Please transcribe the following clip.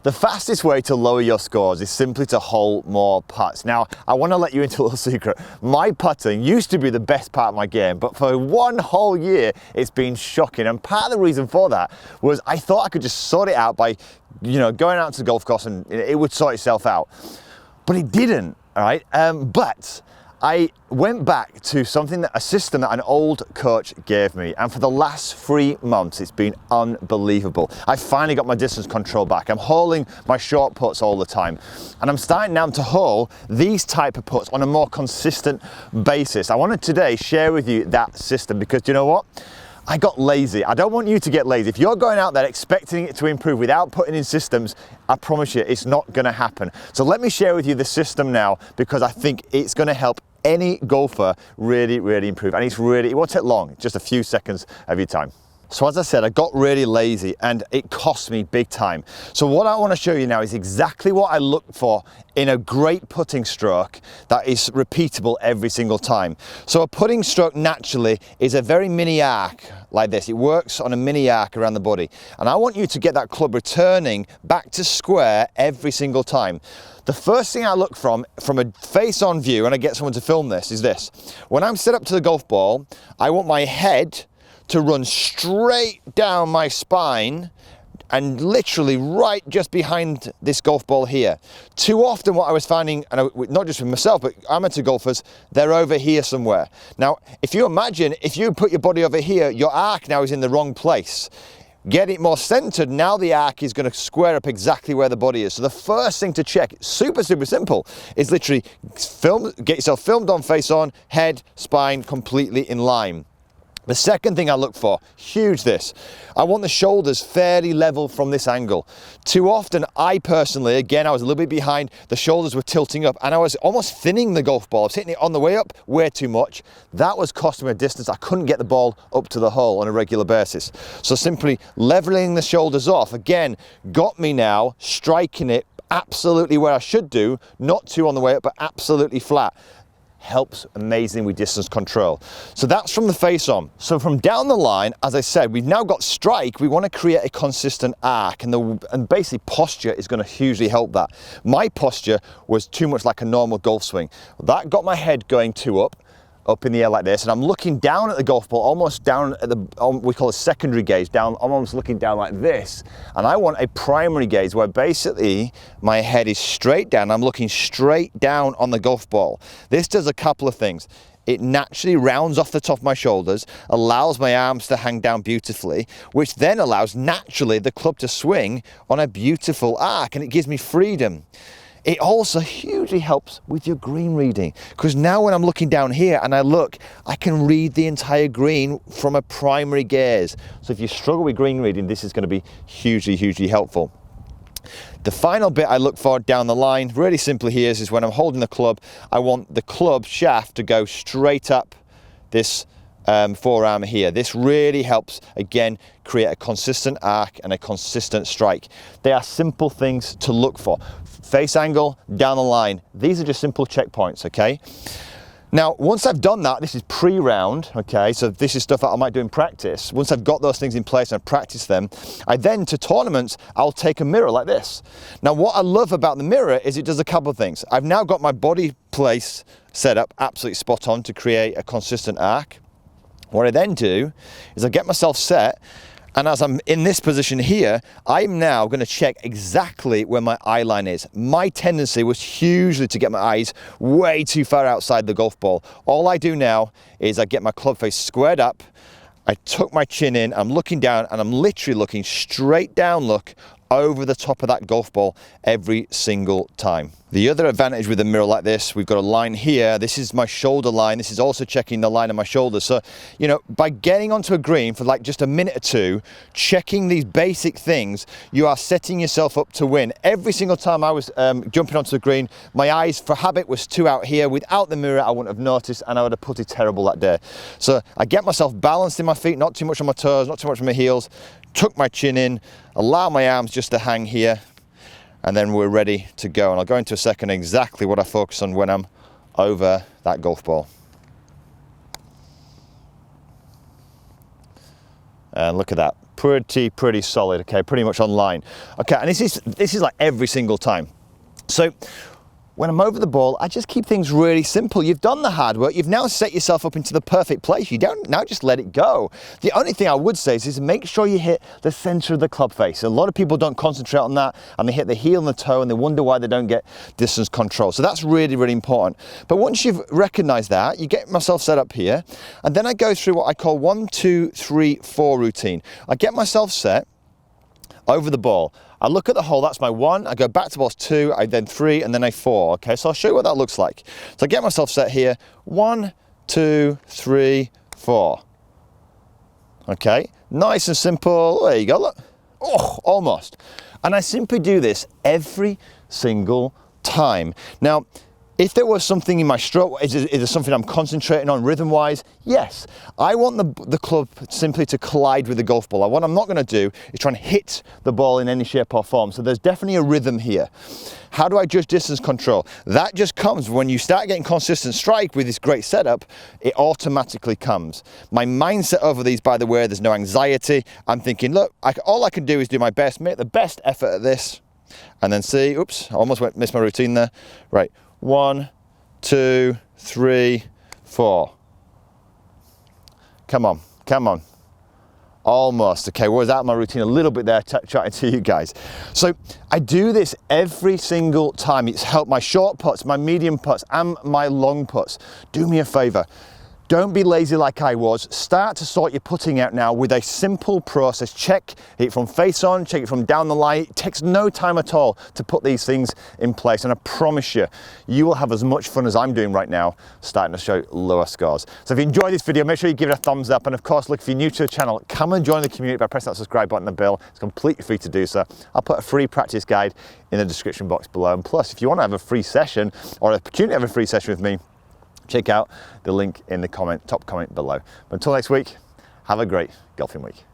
The fastest way to lower your scores is simply to hole more putts. Now, I want to let you into a little secret. My putting used to be the best part of my game, but for one whole year, it's been shocking. And part of the reason for that was I thought I could just sort it out by, going out to the golf course and it would sort itself out. But it didn't, all right? But I went back to a system that an old coach gave me, and for the last 3 months it's been unbelievable. I finally got my distance control back. I'm holing my short putts all the time, and I'm starting now to hole these type of putts on a more consistent basis. I want to today share with you that system because you know what? I got lazy. I don't want you to get lazy. If you're going out there expecting it to improve without putting in systems, I promise you it's not going to happen. So let me share with you the system now because I think it's going to help any golfer really, really improve. And it won't take long, just a few seconds of your time. So as I said, I got really lazy and it cost me big time. So what I want to show you now is exactly what I look for in a great putting stroke that is repeatable every single time. So a putting stroke naturally is a very mini arc like this. It works on a mini arc around the body. And I want you to get that club returning back to square every single time. The first thing I look from a face-on view, and I get someone to film this, is this. When I'm set up to the golf ball, I want my head to run straight down my spine and literally right just behind this golf ball here. Too often what I was finding, and not just with myself, but amateur golfers, they're over here somewhere. Now, if you imagine, if you put your body over here, your arc now is in the wrong place. Get it more centered, now the arc is going to square up exactly where the body is. So the first thing to check, super simple, is literally get yourself filmed on, face on, head, spine, completely in line. The second thing I look for, huge this, I want the shoulders fairly level from this angle. Too often, I personally, again, I was a little bit behind, the shoulders were tilting up and I was almost thinning the golf ball. I was hitting it on the way up way too much. That was costing me a distance. I couldn't get the ball up to the hole on a regular basis. So simply leveling the shoulders off, again, got me now striking it absolutely where I should do, not too on the way up, but absolutely flat. Helps amazingly with distance control. So that's from the face on. So from down the line, as I said, we've now got strike. We want to create a consistent arc, and basically posture is going to hugely help that. My posture was too much like a normal golf swing. That got my head going up in the air like this, and I'm looking down at the golf ball, almost down at we call it secondary gaze, down, I'm almost looking down like this, and I want a primary gaze where basically my head is straight down, I'm looking straight down on the golf ball. This does a couple of things. It naturally rounds off the top of my shoulders, allows my arms to hang down beautifully, which then allows naturally the club to swing on a beautiful arc, and it gives me freedom. It also hugely helps with your green reading, because now when I'm looking down here and I can read the entire green from a primary gaze. So if you struggle with green reading, this is going to be hugely helpful. The final bit I look for down the line, really simply here, is when I'm holding the club, I want the club shaft to go straight up this forearm here. This really helps, again, create a consistent arc and a consistent strike. They are simple things to look for. Face angle, down the line. These are just simple checkpoints, okay? Now, once I've done that, this is pre-round, okay? So this is stuff that I might do in practice. Once I've got those things in place and I've practiced them, I then, to tournaments, I'll take a mirror like this. Now, what I love about the mirror is it does a couple of things. I've now got my body place set up absolutely spot on to create a consistent arc. What I then do is I get myself set, and as I'm in this position here, I'm now going to check exactly where my eye line is. My tendency was hugely to get my eyes way too far outside the golf ball. All I do now is I get my club face squared up, I tuck my chin in, I'm looking down, and I'm literally looking straight down, over the top of that golf ball every single time. The other advantage with a mirror like this, we've got a line here. This is my shoulder line. This is also checking the line of my shoulders. So, by getting onto a green for like just a minute or two, checking these basic things, you are setting yourself up to win. Every single time I was jumping onto the green, my eyes, for habit, was too out here. Without the mirror, I wouldn't have noticed, and I would have putted terrible that day. So I get myself balanced in my feet, not too much on my toes, not too much on my heels, tuck my chin in, allow my arms just to hang here, and then we're ready to go. And I'll go into a second exactly what I focus on when I'm over that golf ball. And look at that. pretty solid, okay, pretty much online. Okay, and this is like every single time. So when I'm over the ball, I just keep things really simple. You've done the hard work. You've now set yourself up into the perfect place. You don't now just let it go. The only thing I would say is make sure you hit the center of the club face. A lot of people don't concentrate on that, and they hit the heel and the toe, and they wonder why they don't get distance control. So that's really, really important. But once you've recognized that, you get myself set up here, and then I go through what I call 1, 2, 3, 4 routine. I get myself set over the ball. I look at the hole, that's my 1, I go back to balls 2, I then 3, and then a 4, okay? So I'll show you what that looks like. So I get myself set here, 1, 2, 3, 4. Okay, nice and simple, there you go, look. Oh, almost. And I simply do this every single time. Now, if there was something in my stroke, is there something I'm concentrating on rhythm-wise? Yes. I want the club simply to collide with the golf ball. What I'm not going to do is try and hit the ball in any shape or form. So there's definitely a rhythm here. How do I judge distance control? That just comes when you start getting consistent strike with this great setup, it automatically comes. My mindset over these, by the way, there's no anxiety. I'm thinking, look, all I can do is do my best, make the best effort at this, and then see, oops, I almost missed my routine there. Right. 1, 2, 3, 4. Come on, come on. Almost. Okay, was out of my routine a little bit there, chatting to you guys. So I do this every single time. It's helped my short putts, my medium putts, and my long putts. Do me a favor. Don't be lazy like I was. Start to sort your putting out now with a simple process. Check it from face on, check it from down the line. It takes no time at all to put these things in place, and I promise you, you will have as much fun as I'm doing right now, starting to show lower scores. So if you enjoyed this video, make sure you give it a thumbs up, and of course, look, if you're new to the channel, come and join the community by pressing that subscribe button and the bell. It's completely free to do so. I'll put a free practice guide in the description box below, and plus, if you want to have a free session or an opportunity to have a free session with me, check out the link in the top comment below. But until next week, have a great golfing week.